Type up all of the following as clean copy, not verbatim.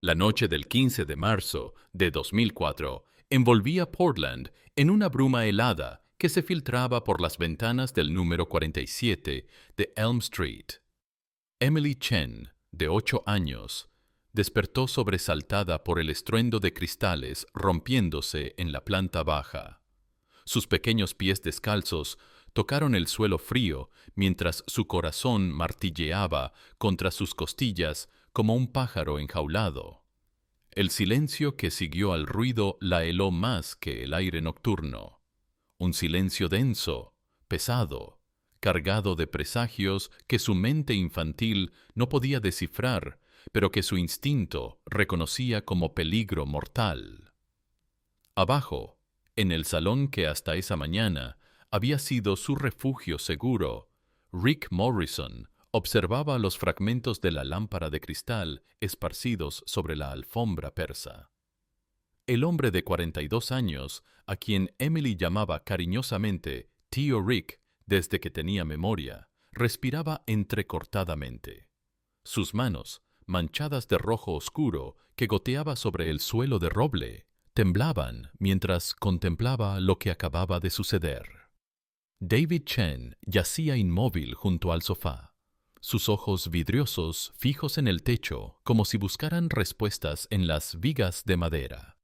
La noche del 15 de marzo de 2004 envolvía Portland en una bruma helada que se filtraba por las ventanas del número 47 de Elm Street. Emily Chen, de 8 años, despertó sobresaltada por el estruendo de cristales rompiéndose en la planta baja. Sus pequeños pies descalzos tocaron el suelo frío mientras su corazón martilleaba contra sus costillas como un pájaro enjaulado. El silencio que siguió al ruido la heló más que el aire nocturno. Un silencio denso, pesado, cargado de presagios que su mente infantil no podía descifrar, pero que su instinto reconocía como peligro mortal. Abajo, en el salón que hasta esa mañana había sido su refugio seguro, Rick Morrison observaba los fragmentos de la lámpara de cristal esparcidos sobre la alfombra persa. El hombre de 42 años, a quien Emily llamaba cariñosamente Tío Rick desde que tenía memoria, respiraba entrecortadamente. Sus manos, manchadas de rojo oscuro que goteaba sobre el suelo de roble, temblaban mientras contemplaba lo que acababa de suceder. David Chen yacía inmóvil junto al sofá, sus ojos vidriosos fijos en el techo como si buscaran respuestas en las vigas de madera.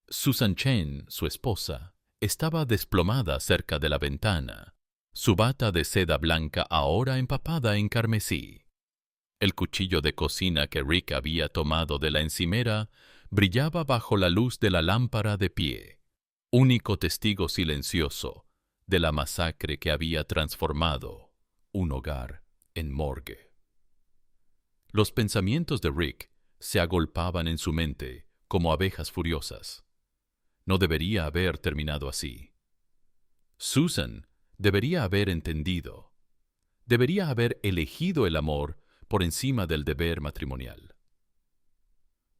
Susan Chen, su esposa, estaba desplomada cerca de la ventana, su bata de seda blanca ahora empapada en carmesí. El cuchillo de cocina que Rick había tomado de la encimera brillaba bajo la luz de la lámpara de pie, único testigo silencioso de la masacre que había transformado un hogar en morgue. Los pensamientos de Rick se agolpaban en su mente como abejas furiosas. No debería haber terminado así. Susan debería haber entendido. Debería haber elegido el amor por encima del deber matrimonial.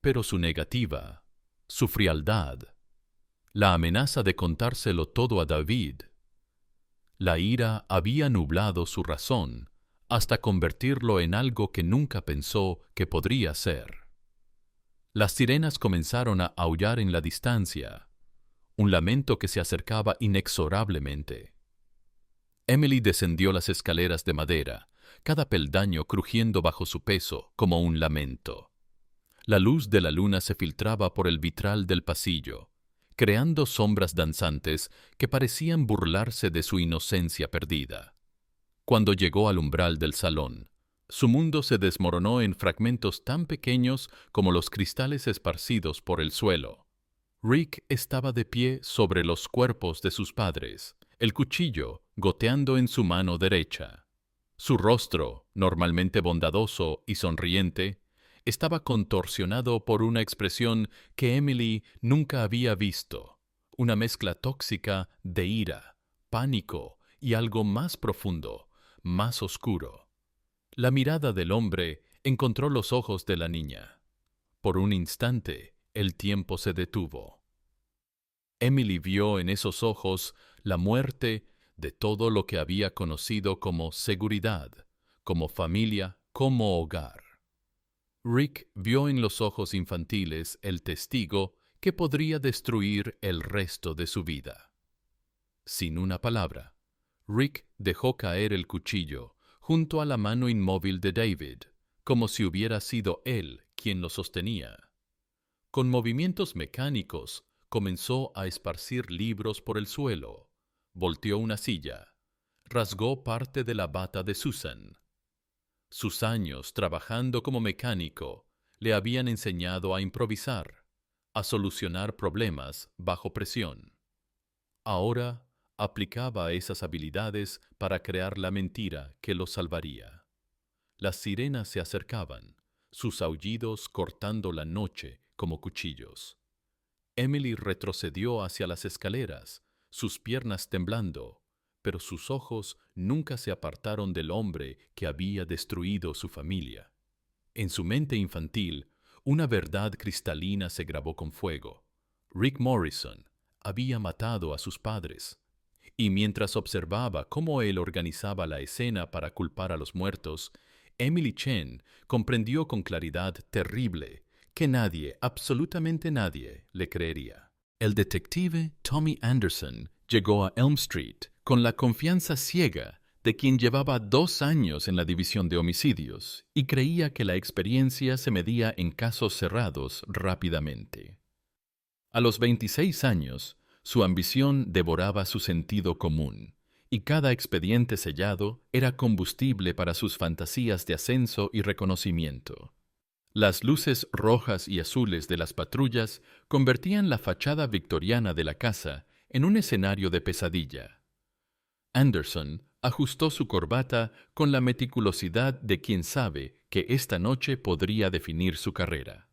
Pero su negativa, su frialdad, la amenaza de contárselo todo a David, la ira había nublado su razón hasta convertirlo en algo que nunca pensó que podría ser. Las sirenas comenzaron a aullar en la distancia, un lamento que se acercaba inexorablemente. Emily descendió las escaleras de madera, cada peldaño crujiendo bajo su peso como un lamento. La luz de la luna se filtraba por el vitral del pasillo, creando sombras danzantes que parecían burlarse de su inocencia perdida. Cuando llegó al umbral del salón, su mundo se desmoronó en fragmentos tan pequeños como los cristales esparcidos por el suelo. Rick estaba de pie sobre los cuerpos de sus padres, el cuchillo goteando en su mano derecha. Su rostro, normalmente bondadoso y sonriente, estaba contorsionado por una expresión que Emily nunca había visto, una mezcla tóxica de ira, pánico y algo más profundo, más oscuro. La mirada del hombre encontró los ojos de la niña. Por un instante, el tiempo se detuvo. Emily vio en esos ojos la muerte de todo lo que había conocido como seguridad, como familia, como hogar. Rick vio en los ojos infantiles el testigo que podría destruir el resto de su vida. Sin una palabra, Rick dejó caer el cuchillo junto a la mano inmóvil de David, como si hubiera sido él quien lo sostenía. Con movimientos mecánicos, comenzó a esparcir libros por el suelo, volteó una silla, rasgó parte de la bata de Susan. Sus años trabajando como mecánico le habían enseñado a improvisar, a solucionar problemas bajo presión. Ahora aplicaba esas habilidades para crear la mentira que lo salvaría. Las sirenas se acercaban, sus aullidos cortando la noche como cuchillos. Emily retrocedió hacia las escaleras, sus piernas temblando, pero sus ojos nunca se apartaron del hombre que había destruido su familia. En su mente infantil, una verdad cristalina se grabó con fuego. Rick Morrison había matado a sus padres. Y mientras observaba cómo él organizaba la escena para culpar a los muertos, Emily Chen comprendió con claridad terrible que nadie, absolutamente nadie, le creería. El detective Tommy Anderson llegó a Elm Street con la confianza ciega de quien llevaba 2 años en la división de homicidios y creía que la experiencia se medía en casos cerrados rápidamente. A los 26 años, su ambición devoraba su sentido común, y cada expediente sellado era combustible para sus fantasías de ascenso y reconocimiento. Las luces rojas y azules de las patrullas convertían la fachada victoriana de la casa en un escenario de pesadilla. Anderson ajustó su corbata con la meticulosidad de quien sabe que esta noche podría definir su carrera.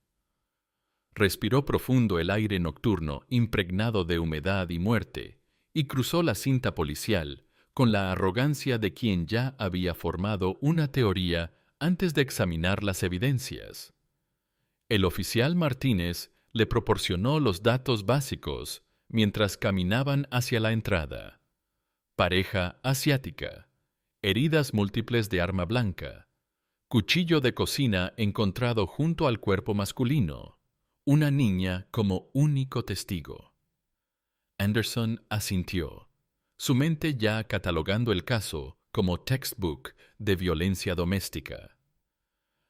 Respiró profundo el aire nocturno impregnado de humedad y muerte y cruzó la cinta policial con la arrogancia de quien ya había formado una teoría antes de examinar las evidencias. El oficial Martínez le proporcionó los datos básicos mientras caminaban hacia la entrada. Pareja asiática, heridas múltiples de arma blanca, cuchillo de cocina encontrado junto al cuerpo masculino, una niña como único testigo. Anderson asintió, su mente ya catalogando el caso como textbook de violencia doméstica.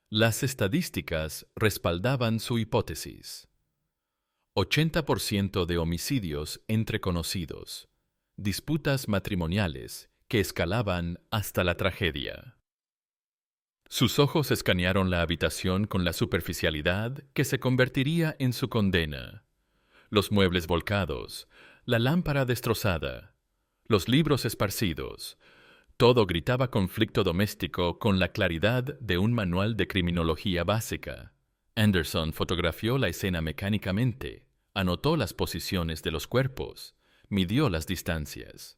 Las estadísticas respaldaban su hipótesis. 80% de homicidios entre conocidos, disputas matrimoniales que escalaban hasta la tragedia. Sus ojos escanearon la habitación con la superficialidad que se convertiría en su condena. Los muebles volcados, la lámpara destrozada, los libros esparcidos. Todo gritaba conflicto doméstico con la claridad de un manual de criminología básica. Anderson fotografió la escena mecánicamente, anotó las posiciones de los cuerpos, midió las distancias.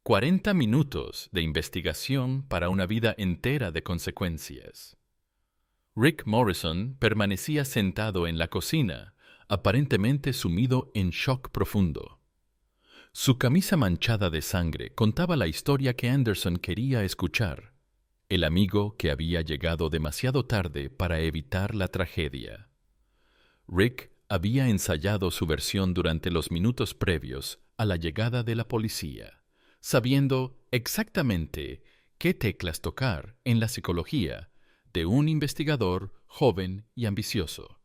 40 minutos de investigación para una vida entera de consecuencias. Rick Morrison permanecía sentado en la cocina, aparentemente sumido en shock profundo. Su camisa manchada de sangre contaba la historia que Anderson quería escuchar. El amigo que había llegado demasiado tarde para evitar la tragedia. Rick había ensayado su versión durante los minutos previos a la llegada de la policía, sabiendo exactamente qué teclas tocar en la psicología de un investigador joven y ambicioso.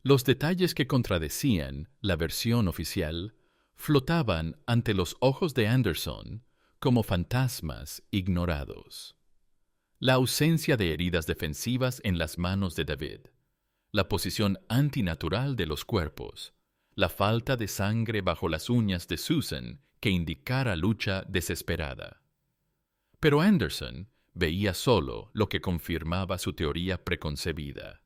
Los detalles que contradecían la versión oficial flotaban ante los ojos de Anderson como fantasmas ignorados. La ausencia de heridas defensivas en las manos de David, la posición antinatural de los cuerpos, la falta de sangre bajo las uñas de Susan que indicara lucha desesperada. Pero Anderson veía solo lo que confirmaba su teoría preconcebida.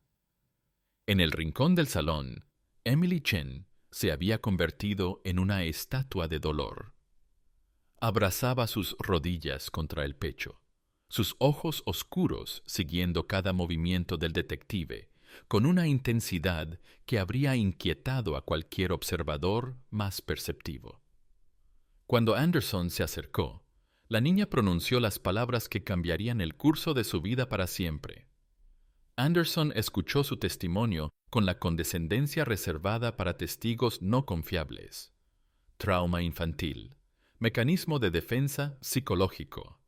En el rincón del salón, Emily Chen se había convertido en una estatua de dolor. Abrazaba sus rodillas contra el pecho, sus ojos oscuros siguiendo cada movimiento del detective, con una intensidad que habría inquietado a cualquier observador más perceptivo. Cuando Anderson se acercó, la niña pronunció las palabras que cambiarían el curso de su vida para siempre. Anderson escuchó su testimonio con la condescendencia reservada para testigos no confiables. Trauma infantil, mecanismo de defensa psicológico,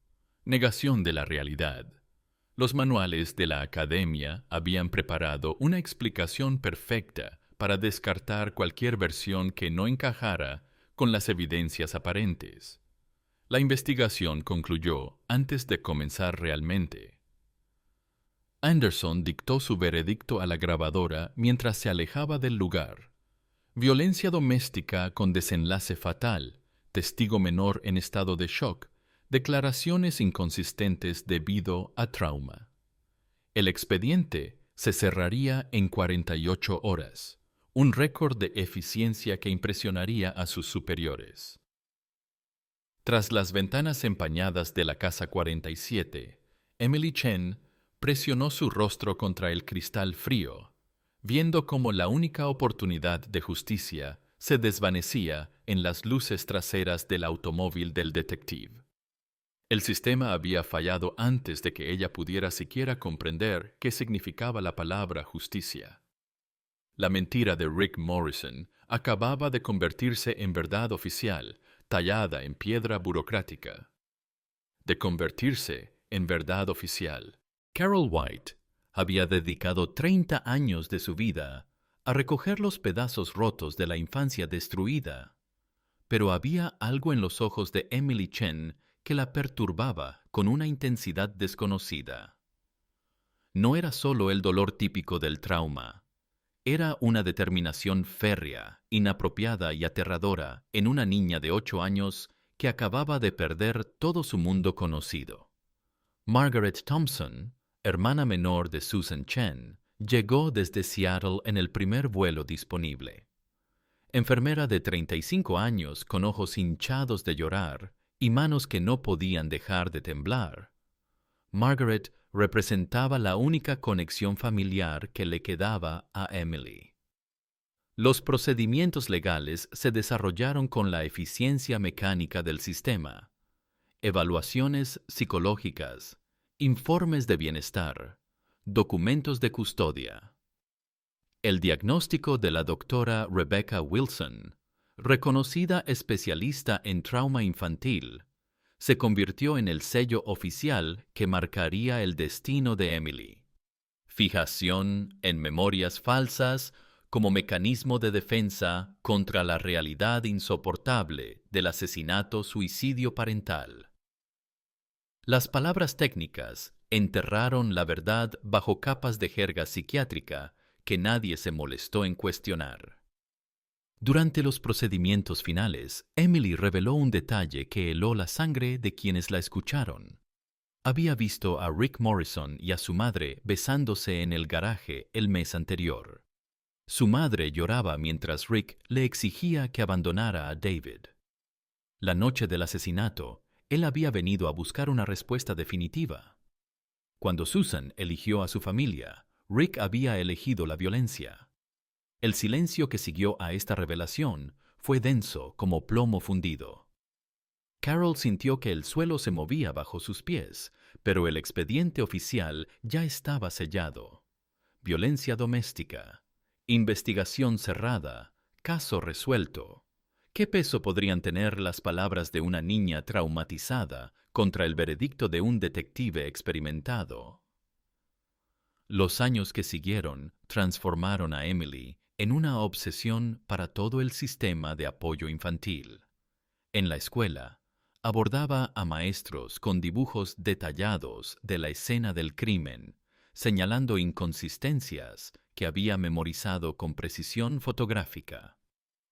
negación de la realidad. Los manuales de la academia habían preparado una explicación perfecta para descartar cualquier versión que no encajara con las evidencias aparentes. La investigación concluyó antes de comenzar realmente. Anderson dictó su veredicto a la grabadora mientras se alejaba del lugar. Violencia doméstica con desenlace fatal, testigo menor en estado de shock, declaraciones inconsistentes debido a trauma. El expediente se cerraría en 48 horas, un récord de eficiencia que impresionaría a sus superiores. Tras las ventanas empañadas de la casa 47, Emily Chen presionó su rostro contra el cristal frío, viendo cómo la única oportunidad de justicia se desvanecía en las luces traseras del automóvil del detective. El sistema había fallado antes de que ella pudiera siquiera comprender qué significaba la palabra justicia. La mentira de Rick Morrison acababa de convertirse en verdad oficial, tallada en piedra burocrática. De convertirse en verdad oficial. Carol White había dedicado 30 años de su vida a recoger los pedazos rotos de la infancia destruida, pero había algo en los ojos de Emily Chen que la perturbaba con una intensidad desconocida. No era solo el dolor típico del trauma, era una determinación férrea, inapropiada y aterradora en una niña de 8 años que acababa de perder todo su mundo conocido. Margaret Thompson, hermana menor de Susan Chen, llegó desde Seattle en el primer vuelo disponible. Enfermera de 35 años con ojos hinchados de llorar y manos que no podían dejar de temblar, Margaret representaba la única conexión familiar que le quedaba a Emily. Los procedimientos legales se desarrollaron con la eficiencia mecánica del sistema. Evaluaciones psicológicas, informes de bienestar, documentos de custodia. El diagnóstico de la doctora Rebecca Wilson, reconocida especialista en trauma infantil, se convirtió en el sello oficial que marcaría el destino de Emily. Fijación en memorias falsas como mecanismo de defensa contra la realidad insoportable del asesinato-suicidio parental. Las palabras técnicas enterraron la verdad bajo capas de jerga psiquiátrica que nadie se molestó en cuestionar. Durante los procedimientos finales, Emily reveló un detalle que heló la sangre de quienes la escucharon. Había visto a Rick Morrison y a su madre besándose en el garaje el mes anterior. Su madre lloraba mientras Rick le exigía que abandonara a David. La noche del asesinato, él había venido a buscar una respuesta definitiva. Cuando Susan eligió a su familia, Rick había elegido la violencia. El silencio que siguió a esta revelación fue denso como plomo fundido. Carol sintió que el suelo se movía bajo sus pies, pero el expediente oficial ya estaba sellado. Violencia doméstica, investigación cerrada, caso resuelto. ¿Qué peso podrían tener las palabras de una niña traumatizada contra el veredicto de un detective experimentado? Los años que siguieron transformaron a Emily en una obsesión para todo el sistema de apoyo infantil. En la escuela, abordaba a maestros con dibujos detallados de la escena del crimen, señalando inconsistencias que había memorizado con precisión fotográfica.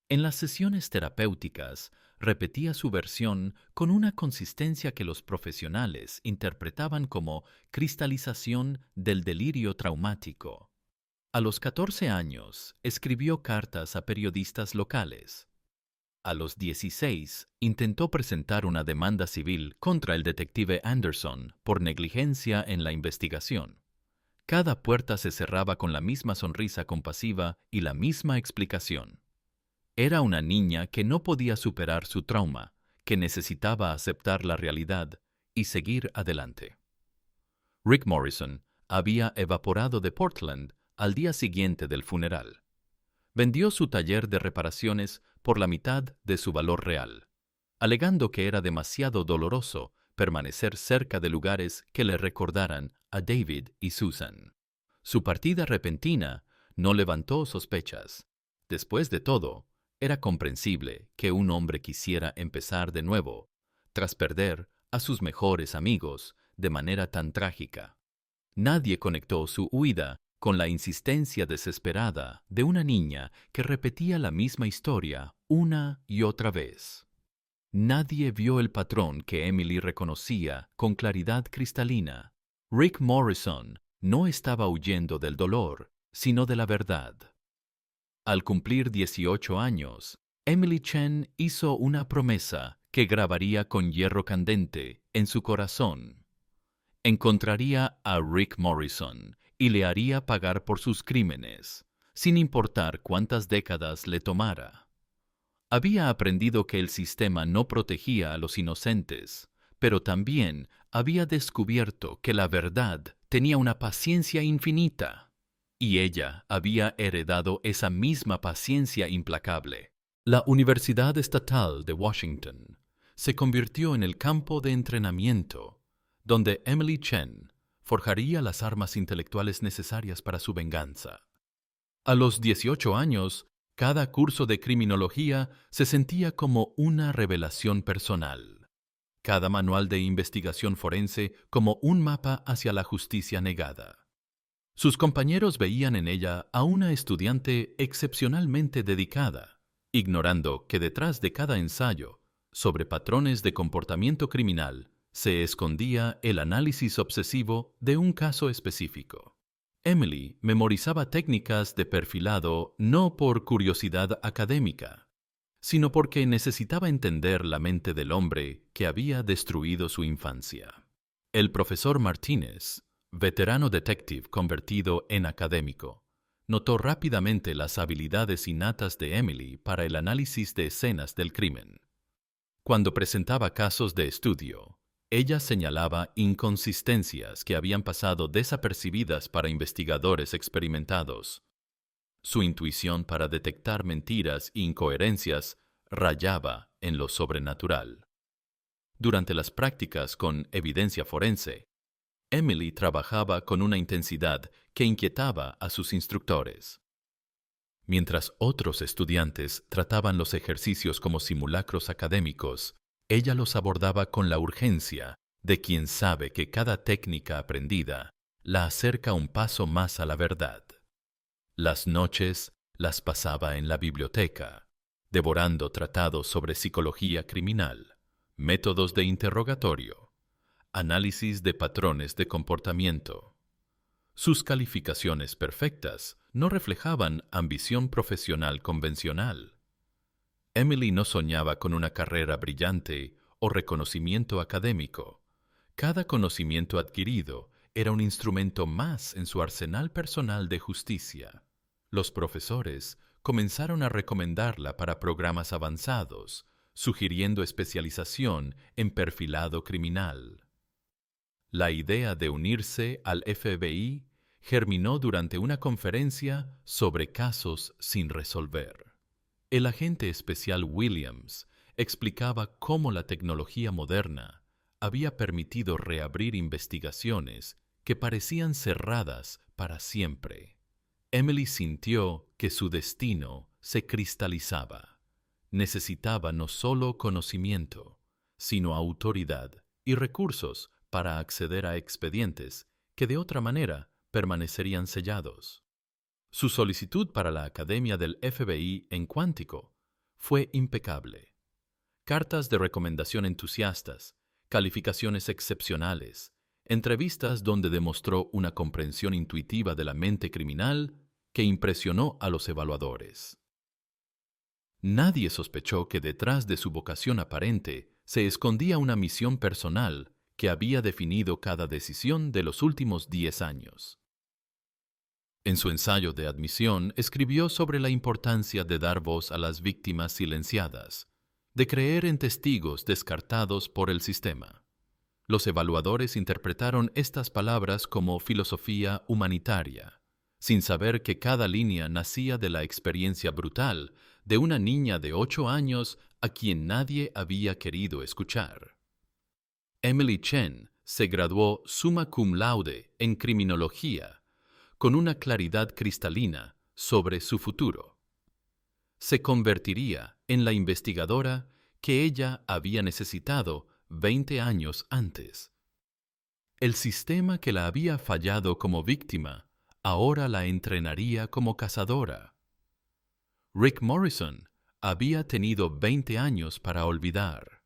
En las sesiones terapéuticas, repetía su versión con una consistencia que los profesionales interpretaban como cristalización del delirio traumático. A los 14 años, escribió cartas a periodistas locales. A los 16, intentó presentar una demanda civil contra el detective Anderson por negligencia en la investigación. Cada puerta se cerraba con la misma sonrisa compasiva y la misma explicación. Era una niña que no podía superar su trauma, que necesitaba aceptar la realidad y seguir adelante. Rick Morrison había evaporado de Portland al día siguiente del funeral. Vendió su taller de reparaciones por la mitad de su valor real, alegando que era demasiado doloroso permanecer cerca de lugares que le recordaran a David y Susan. Su partida repentina no levantó sospechas. Después de todo, era comprensible que un hombre quisiera empezar de nuevo, tras perder a sus mejores amigos de manera tan trágica. Nadie conectó su huida con la insistencia desesperada de una niña que repetía la misma historia una y otra vez. Nadie vio el patrón que Emily reconocía con claridad cristalina. Rick Morrison no estaba huyendo del dolor, sino de la verdad. Al cumplir 18 años, Emily Chen hizo una promesa que grabaría con hierro candente en su corazón. Encontraría a Rick Morrison y le haría pagar por sus crímenes, sin importar cuántas décadas le tomara. Había aprendido que el sistema no protegía a los inocentes, pero también había descubierto que la verdad tenía una paciencia infinita. y ella había heredado esa misma paciencia implacable. La Universidad Estatal de Washington se convirtió en el campo de entrenamiento donde Emily Chen forjaría las armas intelectuales necesarias para su venganza. A los 18 años, cada curso de criminología se sentía como una revelación personal. Cada manual de investigación forense como un mapa hacia la justicia negada. Sus compañeros veían en ella a una estudiante excepcionalmente dedicada, ignorando que detrás de cada ensayo sobre patrones de comportamiento criminal se escondía el análisis obsesivo de un caso específico. Emily memorizaba técnicas de perfilado no por curiosidad académica, sino porque necesitaba entender la mente del hombre que había destruido su infancia. El profesor Martínez, veterano detective convertido en académico, notó rápidamente las habilidades innatas de Emily para el análisis de escenas del crimen. Cuando presentaba casos de estudio, ella señalaba inconsistencias que habían pasado desapercibidas para investigadores experimentados. Su intuición para detectar mentiras e incoherencias rayaba en lo sobrenatural. Durante las prácticas con evidencia forense, Emily trabajaba con una intensidad que inquietaba a sus instructores. Mientras otros estudiantes trataban los ejercicios como simulacros académicos, ella los abordaba con la urgencia de quien sabe que cada técnica aprendida la acerca un paso más a la verdad. Las noches las pasaba en la biblioteca, devorando tratados sobre psicología criminal, métodos de interrogatorio, análisis de patrones de comportamiento. Sus calificaciones perfectas no reflejaban ambición profesional convencional. Emily no soñaba con una carrera brillante o reconocimiento académico. Cada conocimiento adquirido era un instrumento más en su arsenal personal de justicia. Los profesores comenzaron a recomendarla para programas avanzados, sugiriendo especialización en perfilado criminal. La idea de unirse al FBI germinó durante una conferencia sobre casos sin resolver. El agente especial Williams explicaba cómo la tecnología moderna había permitido reabrir investigaciones que parecían cerradas para siempre. Emily sintió que su destino se cristalizaba. Necesitaba no solo conocimiento, sino autoridad y recursos para acceder a expedientes que de otra manera permanecerían sellados. Su solicitud para la Academia del FBI en Cuántico fue impecable. Cartas de recomendación entusiastas, calificaciones excepcionales, entrevistas donde demostró una comprensión intuitiva de la mente criminal que impresionó a los evaluadores. Nadie sospechó que detrás de su vocación aparente se escondía una misión personal que había definido cada decisión de los últimos 10 años. En su ensayo de admisión escribió sobre la importancia de dar voz a las víctimas silenciadas, de creer en testigos descartados por el sistema. Los evaluadores interpretaron estas palabras como filosofía humanitaria, sin saber que cada línea nacía de la experiencia brutal de una niña de 8 años a quien nadie había querido escuchar. Emily Chen se graduó summa cum laude en criminología, con una claridad cristalina sobre su futuro. Se convertiría en la investigadora que ella había necesitado 20 años antes. El sistema que la había fallado como víctima ahora la entrenaría como cazadora. Rick Morrison había tenido 20 años para olvidar.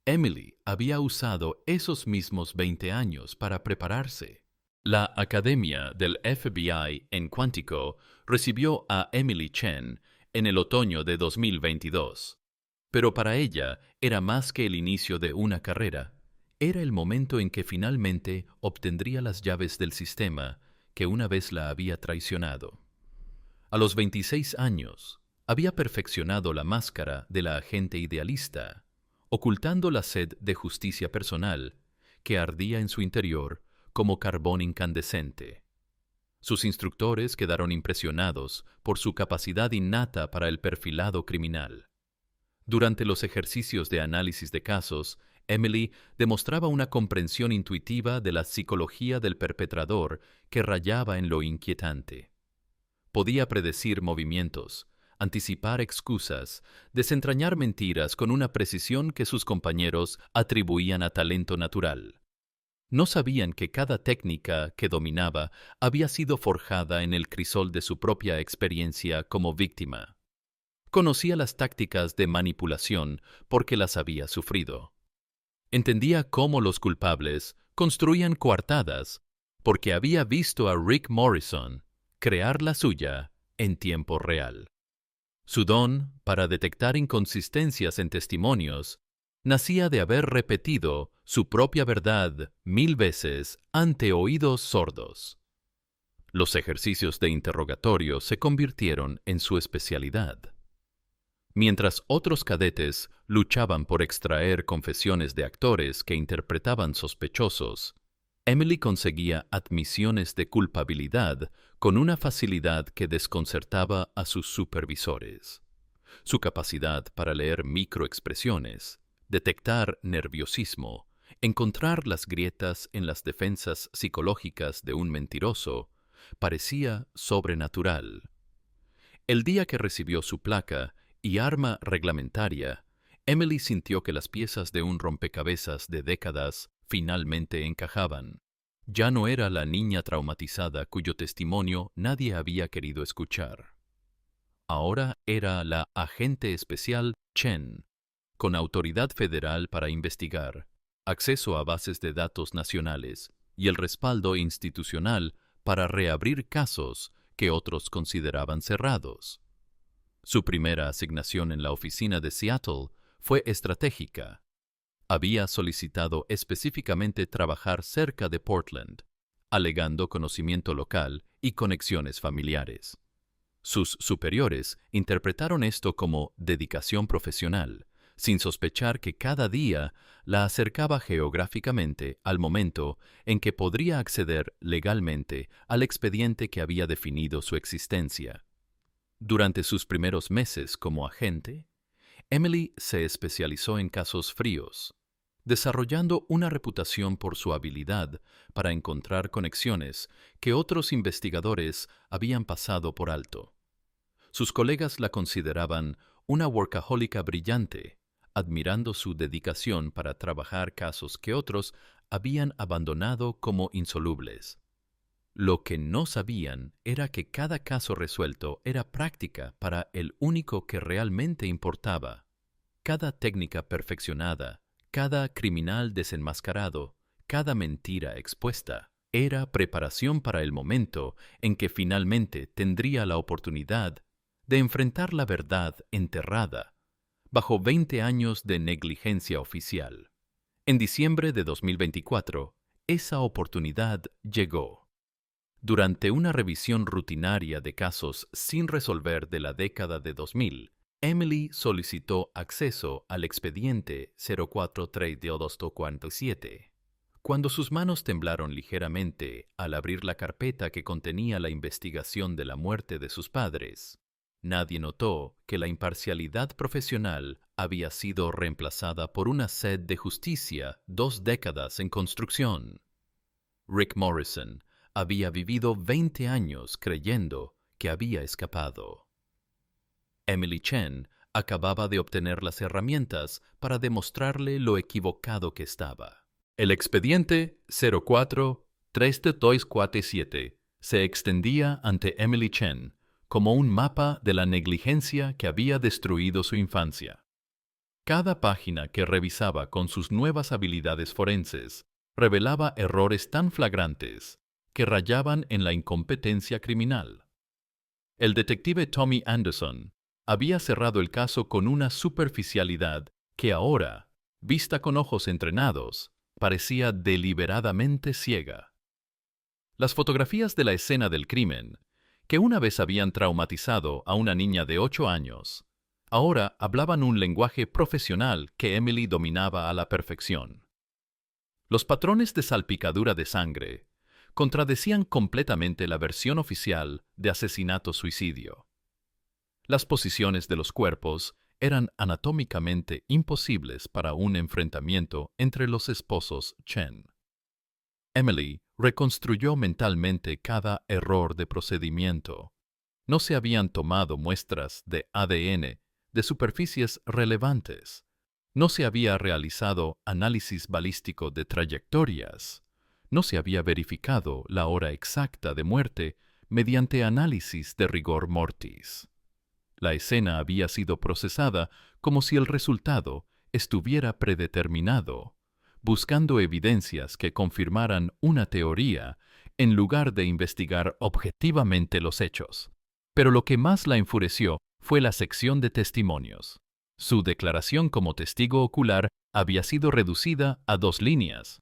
Emily había usado esos mismos 20 años para prepararse. La Academia del FBI en Cuántico recibió a Emily Chen en el otoño de 2022. Pero para ella era más que el inicio de una carrera. Era el momento en que finalmente obtendría las llaves del sistema que una vez la había traicionado. A los 26 años, había perfeccionado la máscara de la agente idealista, ocultando la sed de justicia personal que ardía en su interior como carbón incandescente. Sus instructores quedaron impresionados por su capacidad innata para el perfilado criminal. Durante los ejercicios de análisis de casos, Emily demostraba una comprensión intuitiva de la psicología del perpetrador que rayaba en lo inquietante. Podía predecir movimientos, anticipar excusas, desentrañar mentiras con una precisión que sus compañeros atribuían a talento natural. No sabían que cada técnica que dominaba había sido forjada en el crisol de su propia experiencia como víctima. Conocía las tácticas de manipulación porque las había sufrido. Entendía cómo los culpables construían coartadas porque había visto a Rick Morrison crear la suya en tiempo real. Su don para detectar inconsistencias en testimonios nacía de haber repetido su propia verdad 1000 veces ante oídos sordos. Los ejercicios de interrogatorio se convirtieron en su especialidad. Mientras otros cadetes luchaban por extraer confesiones de actores que interpretaban sospechosos, Emily conseguía admisiones de culpabilidad con una facilidad que desconcertaba a sus supervisores. Su capacidad para leer microexpresiones, detectar nerviosismo, encontrar las grietas en las defensas psicológicas de un mentiroso, parecía sobrenatural. El día que recibió su placa y arma reglamentaria, Emily sintió que las piezas de un rompecabezas de décadas finalmente encajaban. Ya no era la niña traumatizada cuyo testimonio nadie había querido escuchar. Ahora era la agente especial Chen, con autoridad federal para investigar, acceso a bases de datos nacionales y el respaldo institucional para reabrir casos que otros consideraban cerrados. Su primera asignación en la oficina de Seattle fue estratégica. Había solicitado específicamente trabajar cerca de Portland, alegando conocimiento local y conexiones familiares. Sus superiores interpretaron esto como dedicación profesional, sin sospechar que cada día la acercaba geográficamente al momento en que podría acceder legalmente al expediente que había definido su existencia. Durante sus primeros meses como agente, Emily se especializó en casos fríos, desarrollando una reputación por su habilidad para encontrar conexiones que otros investigadores habían pasado por alto. Sus colegas la consideraban una workahólica brillante, admirando su dedicación para trabajar casos que otros habían abandonado como insolubles. Lo que no sabían era que cada caso resuelto era práctica para el único que realmente importaba. Cada técnica perfeccionada, cada criminal desenmascarado, cada mentira expuesta, era preparación para el momento en que finalmente tendría la oportunidad de enfrentar la verdad enterrada bajo 20 años de negligencia oficial. En diciembre de 2024, esa oportunidad llegó. Durante una revisión rutinaria de casos sin resolver de la década de 2000, Emily solicitó acceso al expediente 043-247. Cuando sus manos temblaron ligeramente al abrir la carpeta que contenía la investigación de la muerte de sus padres, nadie notó que la imparcialidad profesional había sido reemplazada por una sed de justicia 2 décadas en construcción. Rick Morrison había vivido 20 años creyendo que había escapado. Emily Chen acababa de obtener las herramientas para demostrarle lo equivocado que estaba. El expediente 04-3247 se extendía ante Emily Chen como un mapa de la negligencia que había destruido su infancia. Cada página que revisaba con sus nuevas habilidades forenses revelaba errores tan flagrantes que rayaban en la incompetencia criminal. El detective Tommy Anderson había cerrado el caso con una superficialidad que ahora, vista con ojos entrenados, parecía deliberadamente ciega. Las fotografías de la escena del crimen, que una vez habían traumatizado a una niña de 8 años, ahora hablaban un lenguaje profesional que Emily dominaba a la perfección. Los patrones de salpicadura de sangre, contradecían completamente la versión oficial de asesinato-suicidio. Las posiciones de los cuerpos eran anatómicamente imposibles para un enfrentamiento entre los esposos Chen. Emily reconstruyó mentalmente cada error de procedimiento. No se habían tomado muestras de ADN de superficies relevantes. No se había realizado análisis balístico de trayectorias. No se había verificado la hora exacta de muerte mediante análisis de rigor mortis. La escena había sido procesada como si el resultado estuviera predeterminado, buscando evidencias que confirmaran una teoría en lugar de investigar objetivamente los hechos. Pero lo que más la enfureció fue la sección de testimonios. Su declaración como testigo ocular había sido reducida a 2 líneas.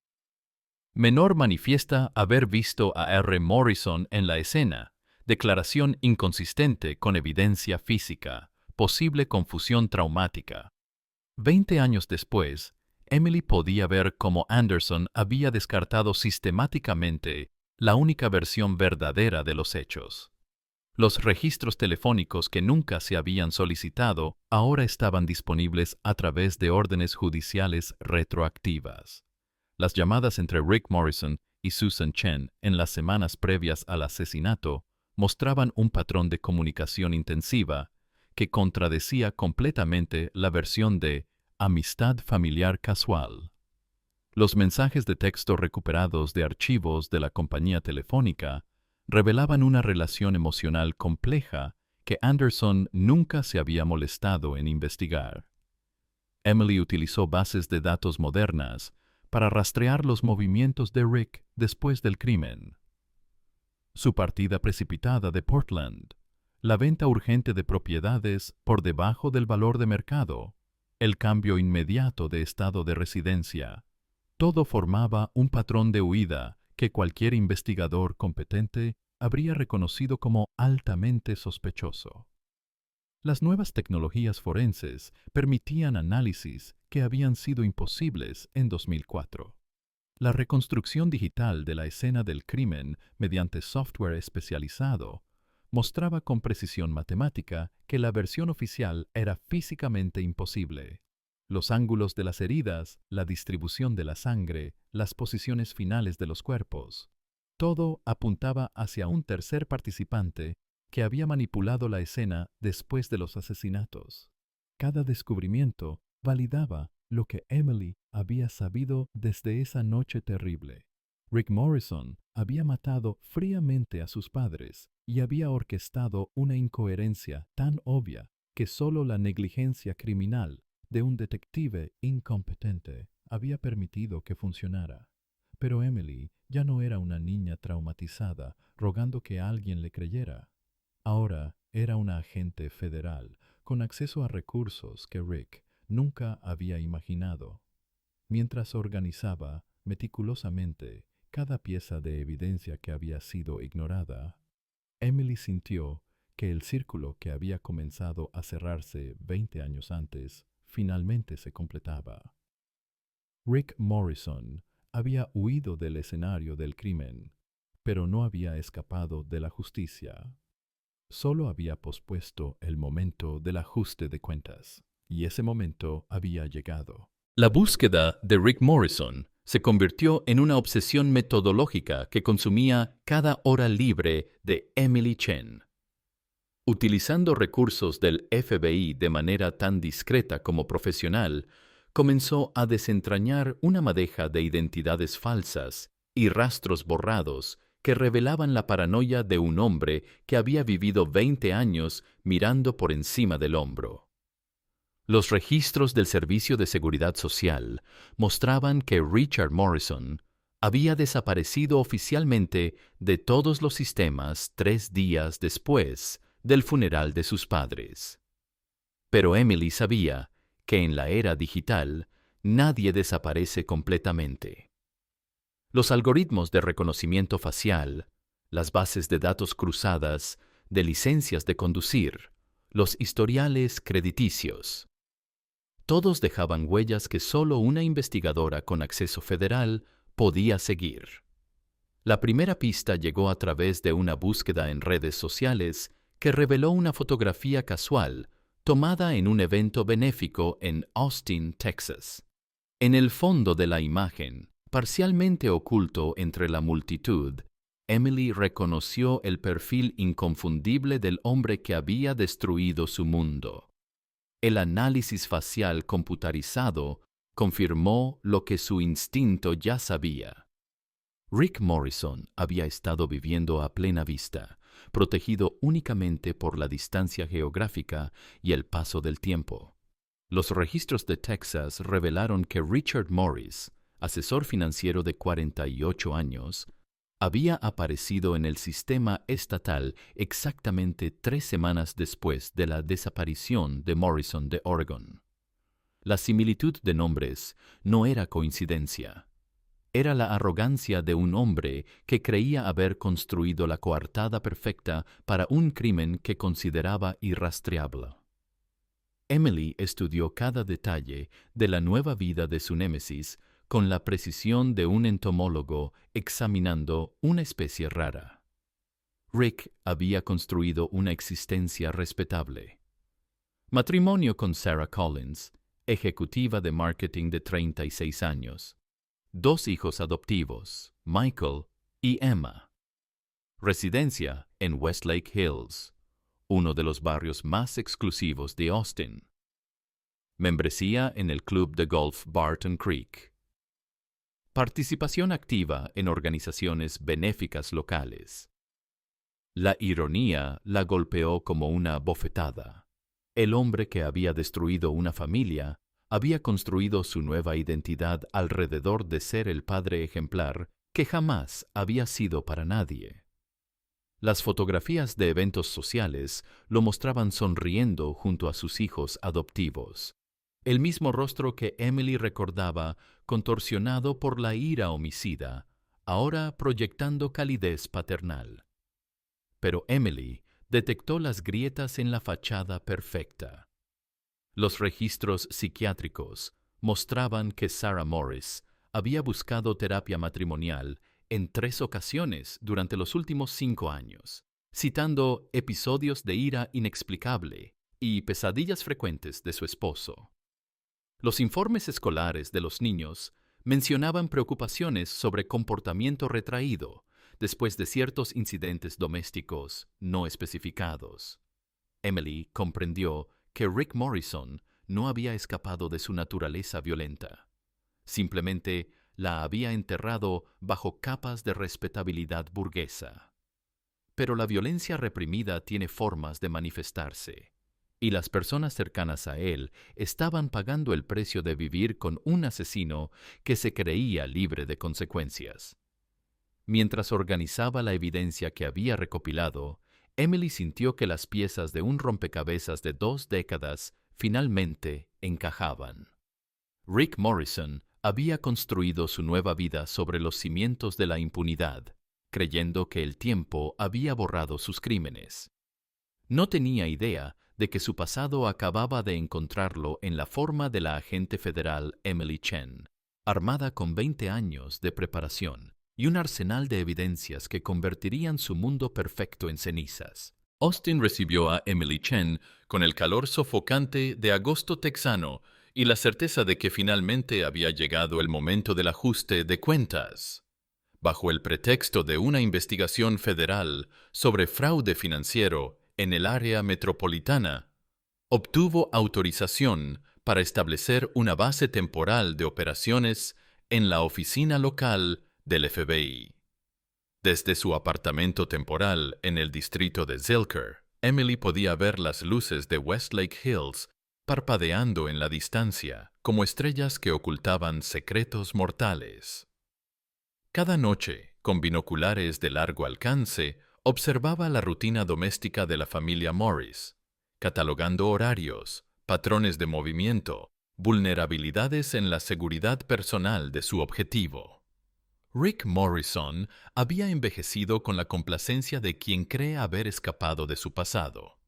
Menor manifiesta haber visto a R. Morrison en la escena. Declaración inconsistente con evidencia física. Posible confusión traumática. 20 años después, Emily podía ver cómo Anderson había descartado sistemáticamente la única versión verdadera de los hechos. Los registros telefónicos que nunca se habían solicitado ahora estaban disponibles a través de órdenes judiciales retroactivas. Las llamadas entre Rick Morrison y Susan Chen en las semanas previas al asesinato mostraban un patrón de comunicación intensiva que contradecía completamente la versión de amistad familiar casual. Los mensajes de texto recuperados de archivos de la compañía telefónica revelaban una relación emocional compleja que Anderson nunca se había molestado en investigar. Emily utilizó bases de datos modernas para rastrear los movimientos de Rick después del crimen. Su partida precipitada de Portland, la venta urgente de propiedades por debajo del valor de mercado, el cambio inmediato de estado de residencia, todo formaba un patrón de huida que cualquier investigador competente habría reconocido como altamente sospechoso. Las nuevas tecnologías forenses permitían análisis que habían sido imposibles en 2004. La reconstrucción digital de la escena del crimen mediante software especializado mostraba con precisión matemática que la versión oficial era físicamente imposible. Los ángulos de las heridas, la distribución de la sangre, las posiciones finales de los cuerpos. Todo apuntaba hacia un tercer participante que había manipulado la escena después de los asesinatos. Cada descubrimiento validaba lo que Emily había sabido desde esa noche terrible. Rick Morrison había matado fríamente a sus padres y había orquestado una incoherencia tan obvia que solo la negligencia criminal de un detective incompetente había permitido que funcionara. Pero Emily ya no era una niña traumatizada rogando que alguien le creyera. Ahora era una agente federal con acceso a recursos que Rick nunca había imaginado. Mientras organizaba meticulosamente cada pieza de evidencia que había sido ignorada, Emily sintió que el círculo que había comenzado a cerrarse 20 años antes finalmente se completaba. Rick Morrison había huido del escenario del crimen, pero no había escapado de la justicia. Solo había pospuesto el momento del ajuste de cuentas, y ese momento había llegado. La búsqueda de Rick Morrison se convirtió en una obsesión metodológica que consumía cada hora libre de Emily Chen. Utilizando recursos del FBI de manera tan discreta como profesional, comenzó a desentrañar una madeja de identidades falsas y rastros borrados que revelaban la paranoia de un hombre que había vivido 20 años mirando por encima del hombro. Los registros del Servicio de Seguridad Social mostraban que Richard Morrison había desaparecido oficialmente de todos los sistemas 3 días después del funeral de sus padres. Pero Emily sabía que en la era digital nadie desaparece completamente. Los algoritmos de reconocimiento facial, las bases de datos cruzadas, de licencias de conducir, los historiales crediticios, todos dejaban huellas que solo una investigadora con acceso federal podía seguir. La primera pista llegó a través de una búsqueda en redes sociales que reveló una fotografía casual tomada en un evento benéfico en Austin, Texas. En el fondo de la imagen, parcialmente oculto entre la multitud, Emily reconoció el perfil inconfundible del hombre que había destruido su mundo. El análisis facial computarizado confirmó lo que su instinto ya sabía. Rick Morrison había estado viviendo a plena vista, protegido únicamente por la distancia geográfica y el paso del tiempo. Los registros de Texas revelaron que Richard Morris, asesor financiero de 48 años, había aparecido en el sistema estatal exactamente 3 semanas después de la desaparición de Morrison de Oregon. La similitud de nombres no era coincidencia. Era la arrogancia de un hombre que creía haber construido la coartada perfecta para un crimen que consideraba irrastreable. Emily estudió cada detalle de la nueva vida de su némesis con la precisión de un entomólogo examinando una especie rara. Rick había construido una existencia respetable. Matrimonio con Sarah Collins, ejecutiva de marketing de 36 años. 2 hijos adoptivos, Michael y Emma. Residencia en Westlake Hills, uno de los barrios más exclusivos de Austin. Membresía en el club de golf Barton Creek. Participación activa en organizaciones benéficas locales. La ironía la golpeó como una bofetada. El hombre que había destruido una familia había construido su nueva identidad alrededor de ser el padre ejemplar que jamás había sido para nadie. Las fotografías de eventos sociales lo mostraban sonriendo junto a sus hijos adoptivos, el mismo rostro que Emily recordaba contorsionado por la ira homicida, ahora proyectando calidez paternal. Pero Emily detectó las grietas en la fachada perfecta. Los registros psiquiátricos mostraban que Sarah Morris había buscado terapia matrimonial en 3 ocasiones durante los últimos 5 años, citando episodios de ira inexplicable y pesadillas frecuentes de su esposo. Los informes escolares de los niños mencionaban preocupaciones sobre comportamiento retraído después de ciertos incidentes domésticos no especificados. Emily comprendió que Rick Morrison no había escapado de su naturaleza violenta. Simplemente la había enterrado bajo capas de respetabilidad burguesa. Pero la violencia reprimida tiene formas de manifestarse, y las personas cercanas a él estaban pagando el precio de vivir con un asesino que se creía libre de consecuencias. Mientras organizaba la evidencia que había recopilado, Emily sintió que las piezas de un rompecabezas de 2 décadas finalmente encajaban. Rick Morrison había construido su nueva vida sobre los cimientos de la impunidad, creyendo que el tiempo había borrado sus crímenes. No tenía idea de que su pasado acababa de encontrarlo en la forma de la agente federal Emily Chen, armada con 20 años de preparación y un arsenal de evidencias que convertirían su mundo perfecto en cenizas. Austin recibió a Emily Chen con el calor sofocante de agosto texano y la certeza de que finalmente había llegado el momento del ajuste de cuentas. Bajo el pretexto de una investigación federal sobre fraude financiero en el área metropolitana, obtuvo autorización para establecer una base temporal de operaciones en la oficina local del FBI. Desde su apartamento temporal en el distrito de Zilker, Emily podía ver las luces de Westlake Hills parpadeando en la distancia como estrellas que ocultaban secretos mortales. Cada noche, con binoculares de largo alcance, observaba la rutina doméstica de la familia Morris, catalogando horarios, patrones de movimiento, vulnerabilidades en la seguridad personal de su objetivo. Rick Morrison había envejecido con la complacencia de quien cree haber escapado de su pasado.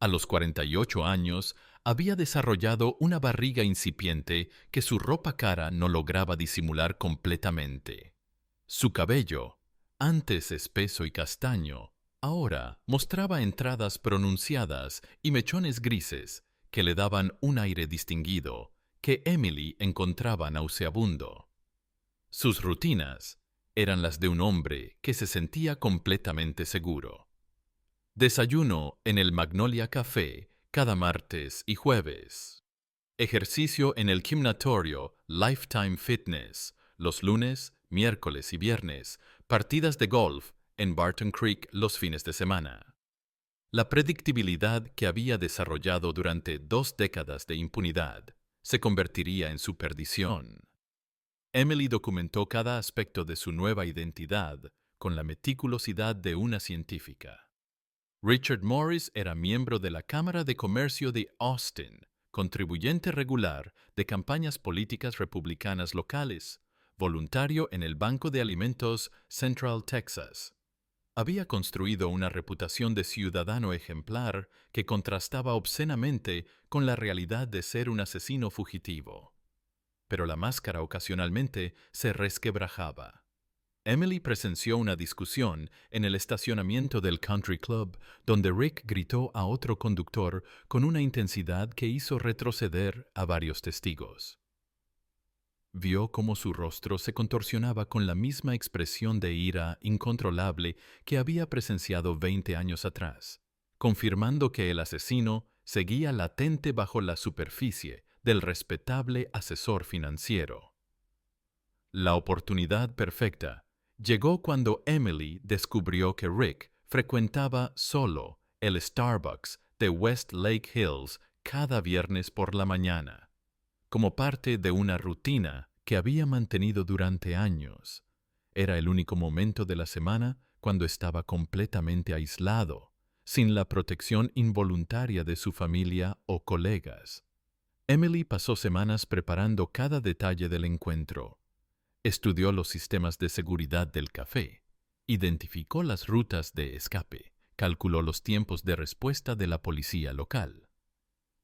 A los 48 años, había desarrollado una barriga incipiente que su ropa cara no lograba disimular completamente. Su cabello, antes espeso y castaño, ahora mostraba entradas pronunciadas y mechones grises que le daban un aire distinguido que Emily encontraba nauseabundo. Sus rutinas eran las de un hombre que se sentía completamente seguro. Desayuno en el Magnolia Café cada martes y jueves. Ejercicio en el gimnatorio Lifetime Fitness los lunes, miércoles y viernes. Partidas de golf en Barton Creek los fines de semana. La predictibilidad que había desarrollado durante 2 décadas de impunidad se convertiría en su perdición. Emily documentó cada aspecto de su nueva identidad con la meticulosidad de una científica. Richard Morris era miembro de la Cámara de Comercio de Austin, contribuyente regular de campañas políticas republicanas locales, voluntario en el Banco de Alimentos Central Texas. Había construido una reputación de ciudadano ejemplar que contrastaba obscenamente con la realidad de ser un asesino fugitivo. Pero la máscara ocasionalmente se resquebrajaba. Emily presenció una discusión en el estacionamiento del Country Club donde Rick gritó a otro conductor con una intensidad que hizo retroceder a varios testigos. Vio cómo su rostro se contorsionaba con la misma expresión de ira incontrolable que había presenciado 20 años atrás, confirmando que el asesino seguía latente bajo la superficie del respetable asesor financiero. La oportunidad perfecta llegó cuando Emily descubrió que Rick frecuentaba solo el Starbucks de West Lake Hills cada viernes por la mañana, como parte de una rutina que había mantenido durante años. Era el único momento de la semana cuando estaba completamente aislado, sin la protección involuntaria de su familia o colegas. Emily pasó semanas preparando cada detalle del encuentro. Estudió los sistemas de seguridad del café, identificó las rutas de escape, calculó los tiempos de respuesta de la policía local.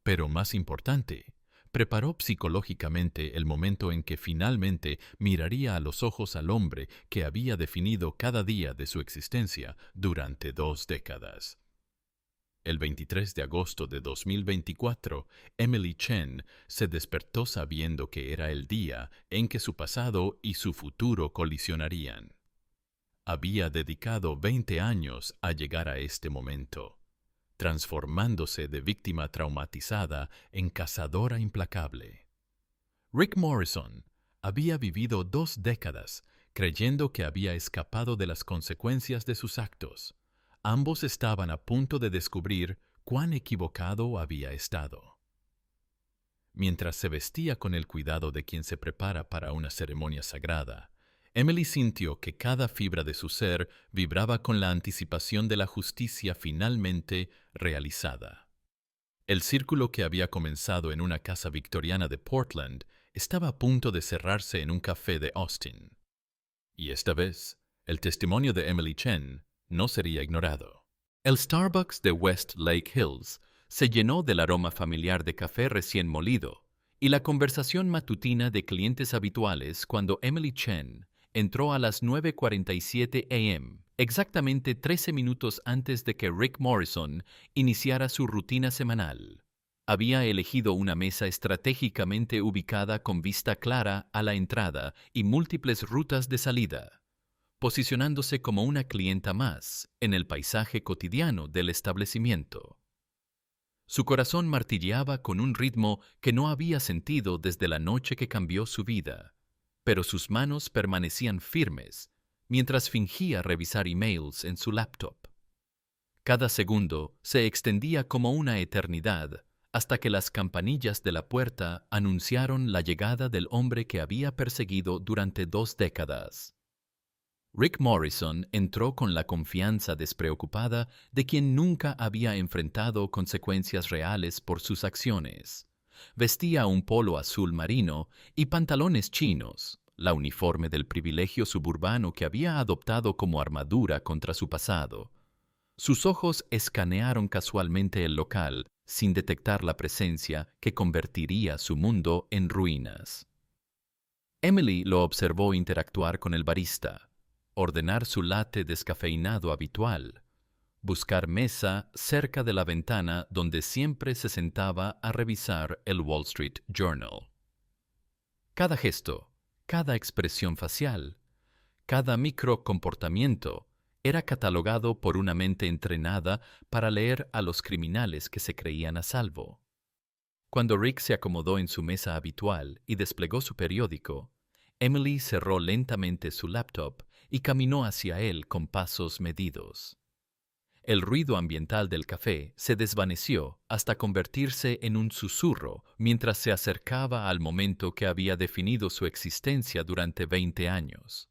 Pero más importante, preparó psicológicamente el momento en que finalmente miraría a los ojos al hombre que había definido cada día de su existencia durante 2 décadas. El 23 de agosto de 2024, Emily Chen se despertó sabiendo que era el día en que su pasado y su futuro colisionarían. Había dedicado 20 años a llegar a este momento, transformándose de víctima traumatizada en cazadora implacable. Rick Morrison había vivido 2 décadas creyendo que había escapado de las consecuencias de sus actos. Ambos estaban a punto de descubrir cuán equivocado había estado. Mientras se vestía con el cuidado de quien se prepara para una ceremonia sagrada, Emily sintió que cada fibra de su ser vibraba con la anticipación de la justicia finalmente realizada. El círculo que había comenzado en una casa victoriana de Portland estaba a punto de cerrarse en un café de Austin. Y esta vez, el testimonio de Emily Chen no sería ignorado. El Starbucks de West Lake Hills se llenó del aroma familiar de café recién molido y la conversación matutina de clientes habituales cuando Emily Chen entró a las 9:47 a.m., exactamente 13 minutos antes de que Rick Morrison iniciara su rutina semanal. Había elegido una mesa estratégicamente ubicada con vista clara a la entrada y múltiples rutas de salida, posicionándose como una clienta más en el paisaje cotidiano del establecimiento. Su corazón martilleaba con un ritmo que no había sentido desde la noche que cambió su vida, pero sus manos permanecían firmes mientras fingía revisar emails en su laptop. Cada segundo se extendía como una eternidad hasta que las campanillas de la puerta anunciaron la llegada del hombre que había perseguido durante 2 décadas. Rick Morrison entró con la confianza despreocupada de quien nunca había enfrentado consecuencias reales por sus acciones. Vestía un polo azul marino y pantalones chinos, la uniforme del privilegio suburbano que había adoptado como armadura contra su pasado. Sus ojos escanearon casualmente el local sin detectar la presencia que convertiría su mundo en ruinas. Emily lo observó interactuar con el barista. ordenar su latte descafeinado habitual, buscar mesa cerca de la ventana donde siempre se sentaba a revisar el Wall Street Journal. Cada gesto, cada expresión facial, cada microcomportamiento era catalogado por una mente entrenada para leer a los criminales que se creían a salvo. Cuando Rick se acomodó en su mesa habitual y desplegó su periódico, Emily cerró lentamente su laptop y caminó hacia él con pasos medidos. El ruido ambiental del café se desvaneció hasta convertirse en un susurro mientras se acercaba al momento que había definido su existencia durante 20 años.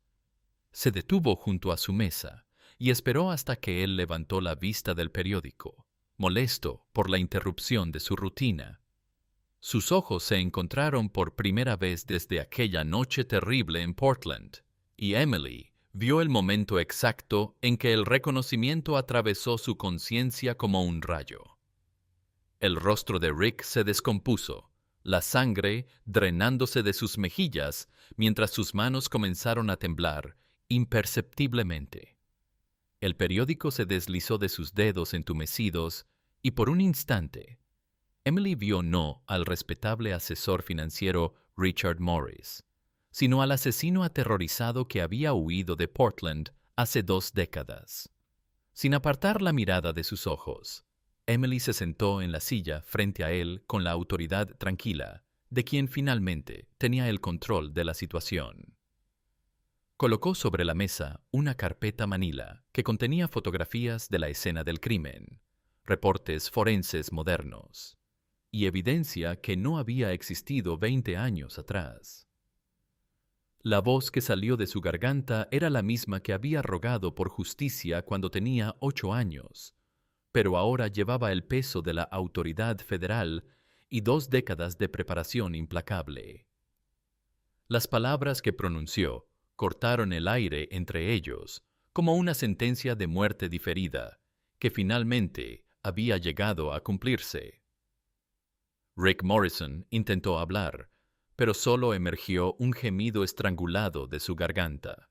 Se detuvo junto a su mesa y esperó hasta que él levantó la vista del periódico, molesto por la interrupción de su rutina. Sus ojos se encontraron por primera vez desde aquella noche terrible en Portland, y Emily vio el momento exacto en que el reconocimiento atravesó su conciencia como un rayo. El rostro de Rick se descompuso, la sangre drenándose de sus mejillas mientras sus manos comenzaron a temblar imperceptiblemente. El periódico se deslizó de sus dedos entumecidos y por un instante, Emily vio no al respetable asesor financiero Richard Morris, sino al asesino aterrorizado que había huido de Portland hace 2 décadas. Sin apartar la mirada de sus ojos, Emily se sentó en la silla frente a él con la autoridad tranquila de quien finalmente tenía el control de la situación. Colocó sobre la mesa una carpeta manila que contenía fotografías de la escena del crimen, reportes forenses modernos y evidencia que no había existido 20 años atrás. La voz que salió de su garganta era la misma que había rogado por justicia cuando tenía 8 años, pero ahora llevaba el peso de la autoridad federal y 2 décadas de preparación implacable. Las palabras que pronunció cortaron el aire entre ellos como una sentencia de muerte diferida que finalmente había llegado a cumplirse. Rick Morrison intentó hablar, pero solo emergió un gemido estrangulado de su garganta.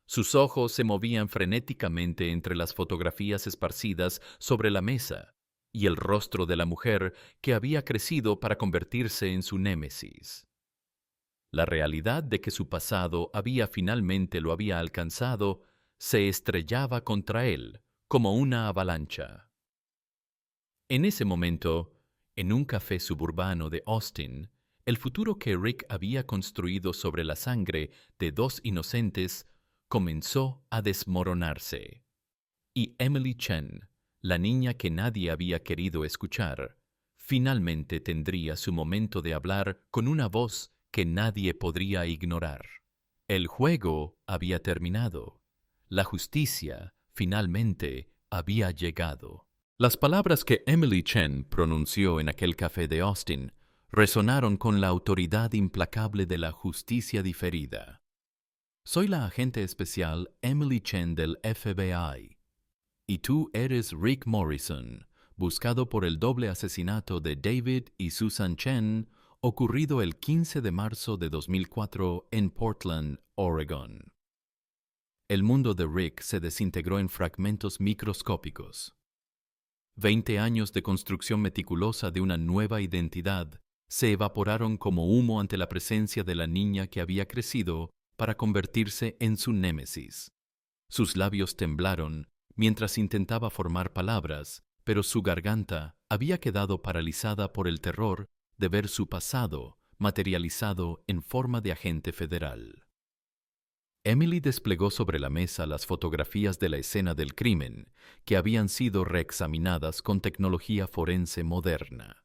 Sus ojos se movían frenéticamente entre las fotografías esparcidas sobre la mesa y el rostro de la mujer que había crecido para convertirse en su némesis. La realidad de que su pasado finalmente lo había alcanzado se estrellaba contra él como una avalancha. En ese momento, en un café suburbano de Austin, el futuro que Rick había construido sobre la sangre de 2 inocentes comenzó a desmoronarse. Y Emily Chen, la niña que nadie había querido escuchar, finalmente tendría su momento de hablar con una voz que nadie podría ignorar. El juego había terminado. La justicia finalmente había llegado. Las palabras que Emily Chen pronunció en aquel café de Austin resonaron con la autoridad implacable de la justicia diferida. Soy la agente especial Emily Chen del FBI, y tú eres Rick Morrison, buscado por el doble asesinato de David y Susan Chen, ocurrido el 15 de marzo de 2004 en Portland, Oregon. El mundo de Rick se desintegró en fragmentos microscópicos. 20 años de construcción meticulosa de una nueva identidad se evaporaron como humo ante la presencia de la niña que había crecido para convertirse en su némesis. Sus labios temblaron mientras intentaba formar palabras, pero su garganta había quedado paralizada por el terror de ver su pasado materializado en forma de agente federal. Emily desplegó sobre la mesa las fotografías de la escena del crimen que habían sido reexaminadas con tecnología forense moderna.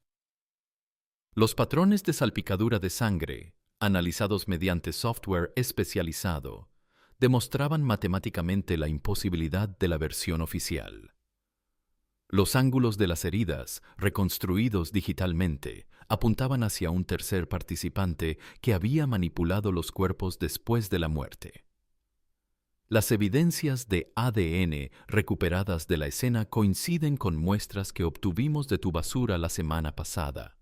Los patrones de salpicadura de sangre, analizados mediante software especializado, demostraban matemáticamente la imposibilidad de la versión oficial. Los ángulos de las heridas, reconstruidos digitalmente, apuntaban hacia un tercer participante que había manipulado los cuerpos después de la muerte. Las evidencias de ADN recuperadas de la escena coinciden con muestras que obtuvimos de tu basura la semana pasada,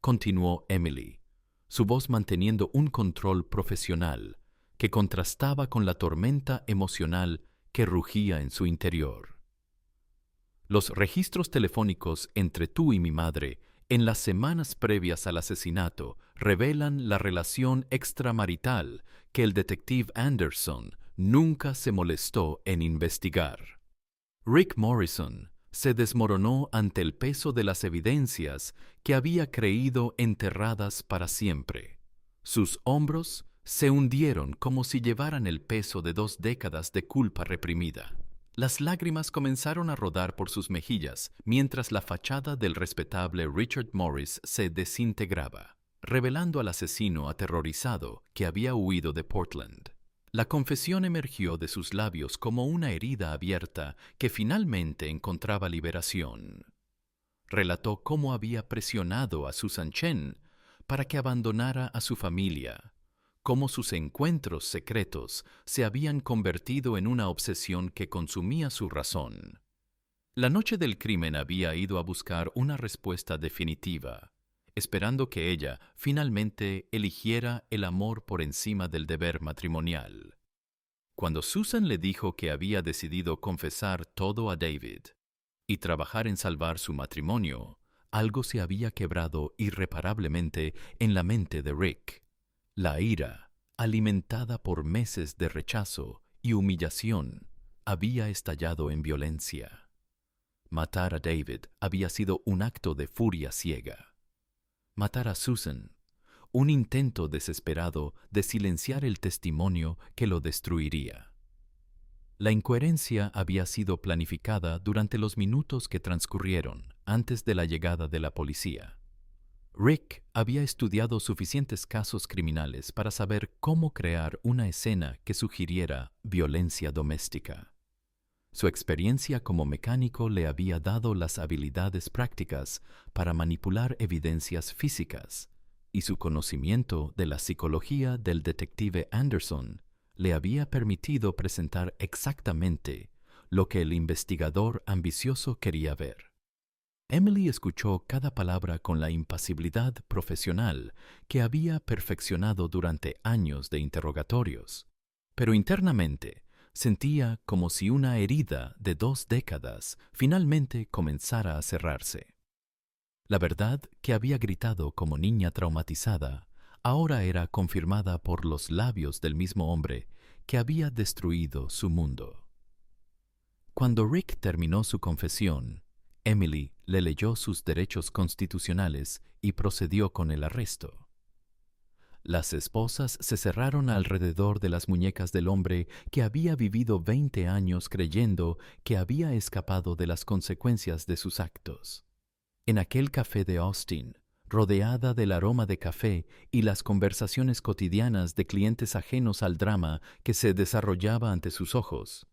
continuó Emily, su voz manteniendo un control profesional, que contrastaba con la tormenta emocional que rugía en su interior. Los registros telefónicos entre tú y mi madre en las semanas previas al asesinato revelan la relación extramarital que el detective Anderson nunca se molestó en investigar. Rick Morrison se desmoronó ante el peso de las evidencias que había creído enterradas para siempre. Sus hombros se hundieron como si llevaran el peso de 2 décadas de culpa reprimida. Las lágrimas comenzaron a rodar por sus mejillas mientras la fachada del respetable Richard Morris se desintegraba, revelando al asesino aterrorizado que había huido de Portland. La confesión emergió de sus labios como una herida abierta que finalmente encontraba liberación. Relató cómo había presionado a Susan Chen para que abandonara a su familia, cómo sus encuentros secretos se habían convertido en una obsesión que consumía su razón. La noche del crimen había ido a buscar una respuesta definitiva, esperando que ella finalmente eligiera el amor por encima del deber matrimonial. Cuando Susan le dijo que había decidido confesar todo a David y trabajar en salvar su matrimonio, algo se había quebrado irreparablemente en la mente de Rick. La ira, alimentada por meses de rechazo y humillación, había estallado en violencia. Matar a David había sido un acto de furia ciega. Matar a Susan, un intento desesperado de silenciar el testimonio que lo destruiría. La incoherencia había sido planificada durante los minutos que transcurrieron antes de la llegada de la policía. Rick había estudiado suficientes casos criminales para saber cómo crear una escena que sugiriera violencia doméstica. Su experiencia como mecánico le había dado las habilidades prácticas para manipular evidencias físicas, y su conocimiento de la psicología del detective Anderson le había permitido presentar exactamente lo que el investigador ambicioso quería ver. Emily escuchó cada palabra con la impasibilidad profesional que había perfeccionado durante años de interrogatorios, pero internamente sentía como si una herida de 2 décadas finalmente comenzara a cerrarse. La verdad que había gritado como niña traumatizada ahora era confirmada por los labios del mismo hombre que había destruido su mundo. Cuando Rick terminó su confesión, Emily le leyó sus derechos constitucionales y procedió con el arresto. Las esposas se cerraron alrededor de las muñecas del hombre que había vivido 20 años creyendo que había escapado de las consecuencias de sus actos. En aquel café de Austin, rodeada del aroma de café y las conversaciones cotidianas de clientes ajenos al drama que se desarrollaba ante sus ojos,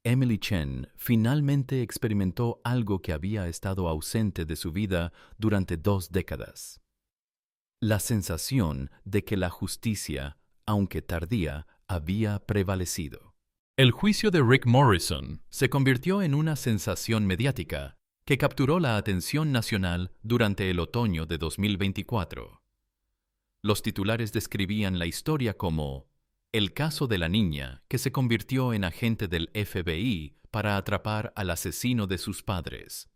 Emily Chen finalmente experimentó algo que había estado ausente de su vida durante 2 décadas. La sensación de que la justicia, aunque tardía, había prevalecido. El juicio de Rick Morrison se convirtió en una sensación mediática que capturó la atención nacional durante el otoño de 2024. Los titulares describían la historia como el caso de la niña que se convirtió en agente del FBI para atrapar al asesino de sus padres.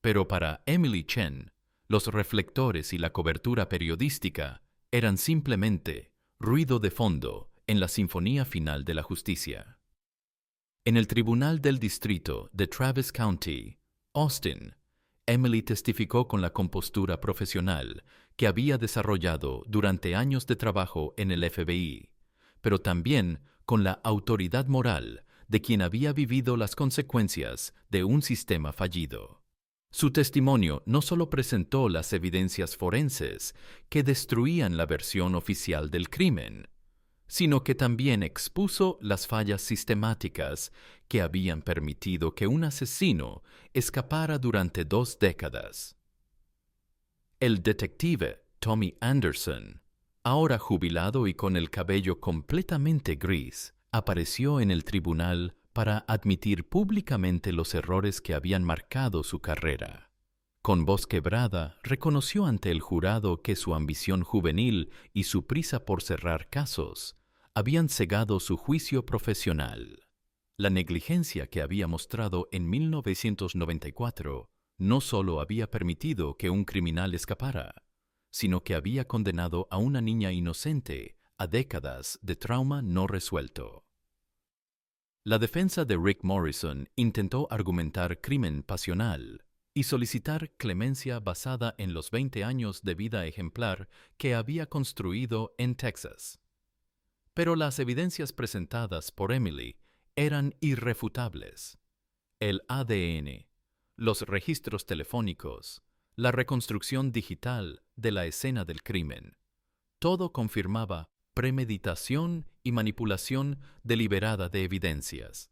Pero para Emily Chen, los reflectores y la cobertura periodística eran simplemente ruido de fondo en la sinfonía final de la justicia. En el Tribunal del Distrito de Travis County, Austin, Emily testificó con la compostura profesional que había desarrollado durante años de trabajo en el FBI, pero también con la autoridad moral de quien había vivido las consecuencias de un sistema fallido. Su testimonio no solo presentó las evidencias forenses que destruían la versión oficial del crimen, sino que también expuso las fallas sistemáticas que habían permitido que un asesino escapara durante 2 décadas. El detective Tommy Anderson, ahora jubilado y con el cabello completamente gris, apareció en el tribunal para admitir públicamente los errores que habían marcado su carrera. Con voz quebrada, reconoció ante el jurado que su ambición juvenil y su prisa por cerrar casos habían cegado su juicio profesional. La negligencia que había mostrado en 1994 no solo había permitido que un criminal escapara, sino que había condenado a una niña inocente a décadas de trauma no resuelto. La defensa de Rick Morrison intentó argumentar crimen pasional y solicitar clemencia basada en los 20 años de vida ejemplar que había construido en Texas. Pero las evidencias presentadas por Emily eran irrefutables. El ADN, los registros telefónicos, la reconstrucción digital de la escena del crimen, todo confirmaba premeditación y manipulación deliberada de evidencias.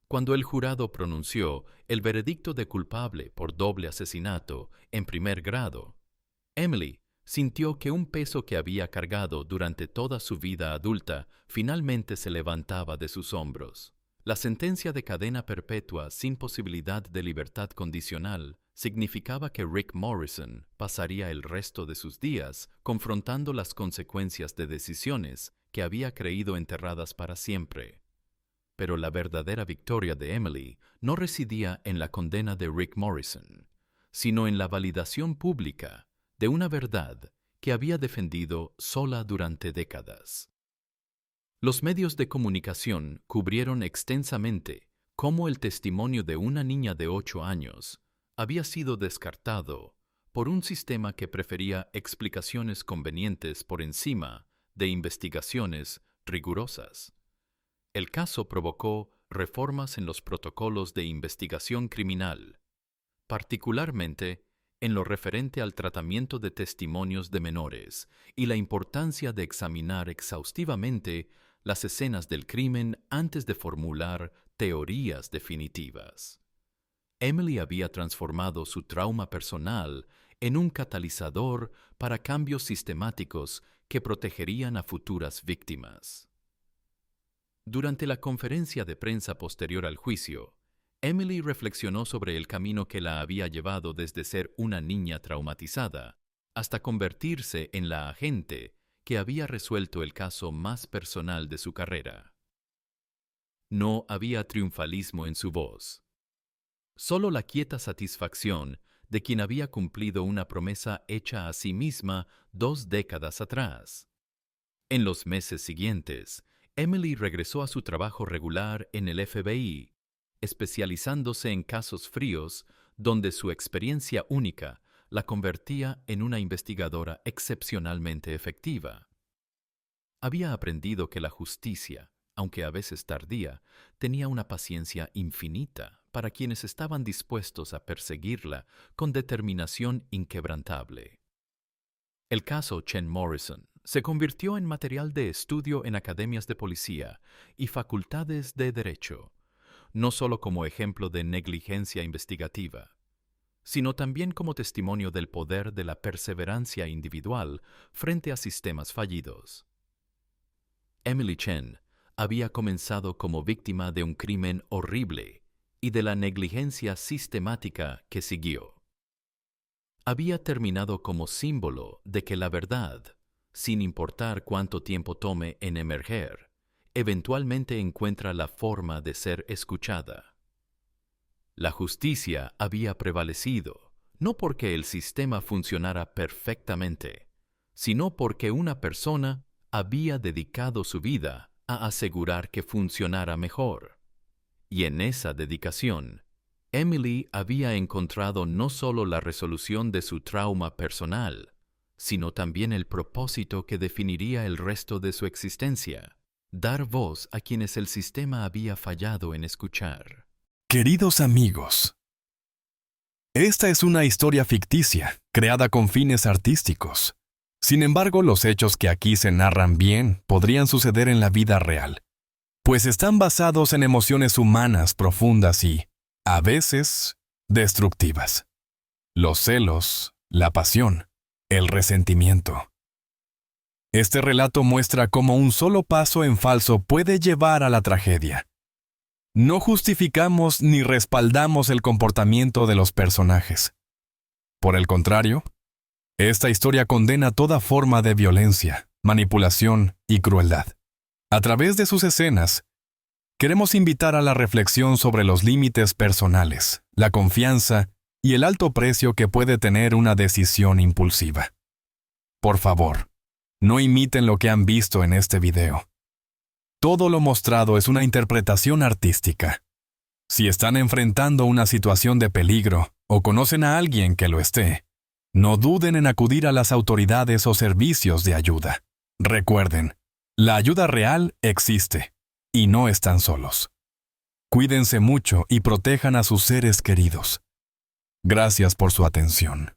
Cuando el jurado pronunció el veredicto de culpable por doble asesinato en primer grado, Emily sintió que un peso que había cargado durante toda su vida adulta finalmente se levantaba de sus hombros. La sentencia de cadena perpetua sin posibilidad de libertad condicional significaba que Rick Morrison pasaría el resto de sus días confrontando las consecuencias de decisiones que había creído enterradas para siempre. Pero la verdadera victoria de Emily no residía en la condena de Rick Morrison, sino en la validación pública de una verdad que había defendido sola durante décadas. Los medios de comunicación cubrieron extensamente cómo el testimonio de una niña de 8 años había sido descartado por un sistema que prefería explicaciones convenientes por encima de investigaciones rigurosas. El caso provocó reformas en los protocolos de investigación criminal, particularmente en lo referente al tratamiento de testimonios de menores y la importancia de examinar exhaustivamente las escenas del crimen antes de formular teorías definitivas. Emily había transformado su trauma personal en un catalizador para cambios sistemáticos que protegerían a futuras víctimas. Durante la conferencia de prensa posterior al juicio, Emily reflexionó sobre el camino que la había llevado desde ser una niña traumatizada hasta convertirse en la agente que había resuelto el caso más personal de su carrera. No había triunfalismo en su voz, solo la quieta satisfacción de quien había cumplido una promesa hecha a sí misma 2 décadas atrás. En los meses siguientes, Emily regresó a su trabajo regular en el FBI, especializándose en casos fríos donde su experiencia única la convertía en una investigadora excepcionalmente efectiva. Había aprendido que la justicia, aunque a veces tardía, tenía una paciencia infinita para quienes estaban dispuestos a perseguirla con determinación inquebrantable. El caso Chen Morrison se convirtió en material de estudio en academias de policía y facultades de derecho, no solo como ejemplo de negligencia investigativa, sino también como testimonio del poder de la perseverancia individual frente a sistemas fallidos. Emily Chen había comenzado como víctima de un crimen horrible y de la negligencia sistemática que siguió. Había terminado como símbolo de que la verdad, sin importar cuánto tiempo tome en emerger, eventualmente encuentra la forma de ser escuchada. La justicia había prevalecido, no porque el sistema funcionara perfectamente, sino porque una persona había dedicado su vida a asegurar que funcionara mejor. Y en esa dedicación, Emily había encontrado no solo la resolución de su trauma personal, sino también el propósito que definiría el resto de su existencia: dar voz a quienes el sistema había fallado en escuchar. Queridos amigos, esta es una historia ficticia, creada con fines artísticos. Sin embargo, los hechos que aquí se narran bien podrían suceder en la vida real, pues están basados en emociones humanas profundas y, a veces, destructivas. Los celos, la pasión, el resentimiento. Este relato muestra cómo un solo paso en falso puede llevar a la tragedia. No justificamos ni respaldamos el comportamiento de los personajes. Por el contrario, esta historia condena toda forma de violencia, manipulación y crueldad. A través de sus escenas, queremos invitar a la reflexión sobre los límites personales, la confianza y el alto precio que puede tener una decisión impulsiva. Por favor, no imiten lo que han visto en este video. Todo lo mostrado es una interpretación artística. Si están enfrentando una situación de peligro o conocen a alguien que lo esté, no duden en acudir a las autoridades o servicios de ayuda. Recuerden, la ayuda real existe y no están solos. Cuídense mucho y protejan a sus seres queridos. Gracias por su atención.